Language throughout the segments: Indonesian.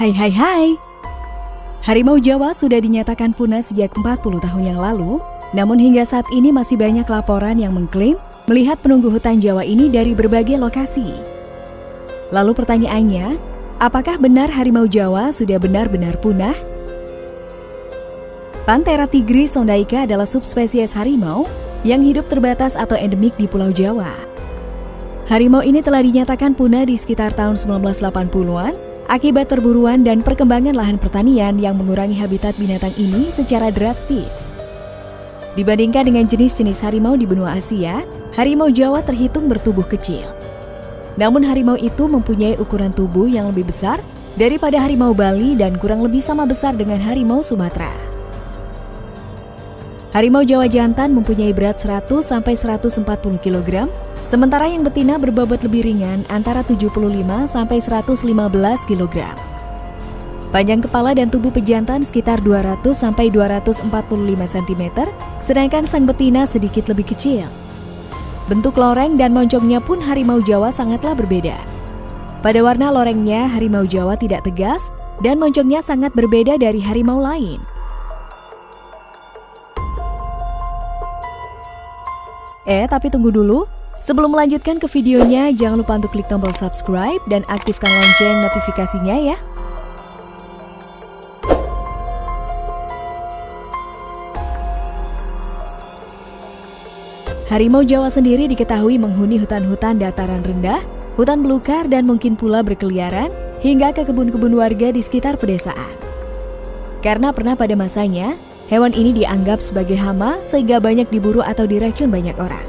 Hai hai hai. Harimau Jawa sudah dinyatakan punah sejak 40 tahun yang lalu, namun hingga saat ini masih banyak laporan yang mengklaim melihat penunggu hutan Jawa ini dari berbagai lokasi. Lalu pertanyaannya, apakah benar harimau Jawa sudah benar-benar punah? Panthera tigris sondaica adalah subspesies harimau yang hidup terbatas atau endemik di Pulau Jawa. Harimau ini telah dinyatakan punah di sekitar tahun 1980-an akibat perburuan dan perkembangan lahan pertanian yang mengurangi habitat binatang ini secara drastis. Dibandingkan dengan jenis-jenis harimau di benua Asia, harimau Jawa terhitung bertubuh kecil. Namun harimau itu mempunyai ukuran tubuh yang lebih besar daripada harimau Bali dan kurang lebih sama besar dengan harimau Sumatera. Harimau Jawa jantan mempunyai berat 100-140 kg, sementara yang betina berbobot lebih ringan antara 75-115 kg. Panjang kepala dan tubuh pejantan sekitar 200-245 cm, sedangkan sang betina sedikit lebih kecil. Bentuk loreng dan moncongnya pun harimau Jawa sangatlah berbeda. Pada warna lorengnya, harimau Jawa tidak tegas dan moncongnya sangat berbeda dari harimau lain. Tapi tunggu dulu. Sebelum melanjutkan ke videonya, jangan lupa untuk klik tombol subscribe dan aktifkan lonceng notifikasinya ya. Harimau Jawa sendiri diketahui menghuni hutan-hutan dataran rendah, hutan belukar dan mungkin pula berkeliaran hingga ke kebun-kebun warga di sekitar pedesaan. Karena pernah pada masanya, hewan ini dianggap sebagai hama sehingga banyak diburu atau diracun banyak orang.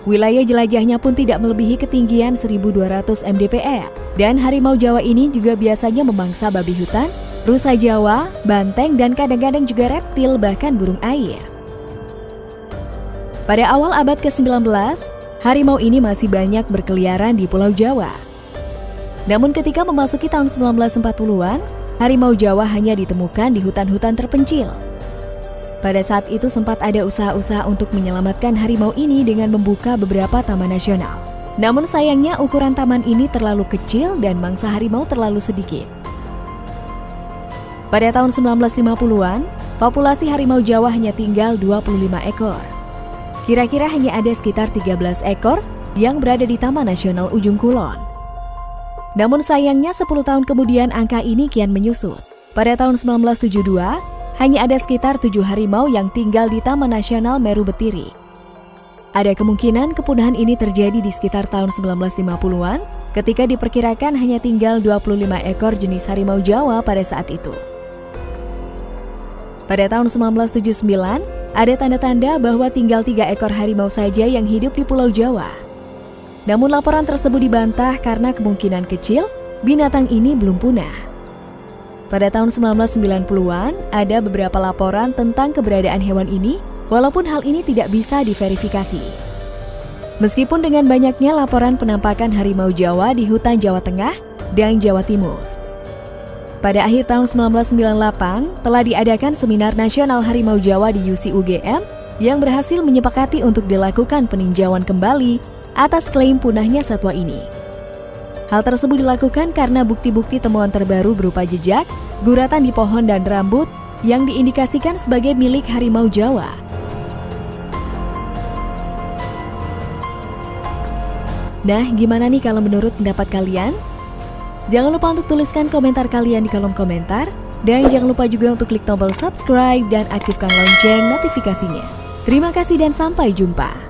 Wilayah jelajahnya pun tidak melebihi ketinggian 1.200 mdpl, dan harimau Jawa ini juga biasanya memangsa babi hutan, rusa Jawa, banteng, dan kadang-kadang juga reptil bahkan burung air. Pada awal abad ke-19, harimau ini masih banyak berkeliaran di Pulau Jawa. Namun ketika memasuki tahun 1940-an, harimau Jawa hanya ditemukan di hutan-hutan terpencil. Pada saat itu sempat ada usaha-usaha untuk menyelamatkan harimau ini dengan membuka beberapa taman nasional. Namun sayangnya ukuran taman ini terlalu kecil dan mangsa harimau terlalu sedikit. Pada tahun 1950-an, populasi harimau Jawa hanya tinggal 25 ekor. Kira-kira hanya ada sekitar 13 ekor yang berada di Taman Nasional Ujung Kulon. Namun sayangnya 10 tahun kemudian angka ini kian menyusut. Pada tahun 1972, hanya ada sekitar 7 harimau yang tinggal di Taman Nasional Meru Betiri. Ada kemungkinan kepunahan ini terjadi di sekitar tahun 1950-an ketika diperkirakan hanya tinggal 25 ekor jenis harimau Jawa pada saat itu. Pada tahun 1979, ada tanda-tanda bahwa tinggal 3 ekor harimau saja yang hidup di Pulau Jawa. Namun laporan tersebut dibantah karena kemungkinan kecil binatang ini belum punah. Pada tahun 1990-an, ada beberapa laporan tentang keberadaan hewan ini, walaupun hal ini tidak bisa diverifikasi. Meskipun dengan banyaknya laporan penampakan harimau Jawa di hutan Jawa Tengah dan Jawa Timur. Pada akhir tahun 1998, telah diadakan Seminar Nasional Harimau Jawa di UC-UGM yang berhasil menyepakati untuk dilakukan peninjauan kembali atas klaim punahnya satwa ini. Hal tersebut dilakukan karena bukti-bukti temuan terbaru berupa jejak, guratan di pohon dan rambut yang diindikasikan sebagai milik harimau Jawa. Nah, gimana nih kalau menurut pendapat kalian? Jangan lupa untuk tuliskan komentar kalian di kolom komentar, dan jangan lupa juga untuk klik tombol subscribe dan aktifkan lonceng notifikasinya. Terima kasih dan sampai jumpa.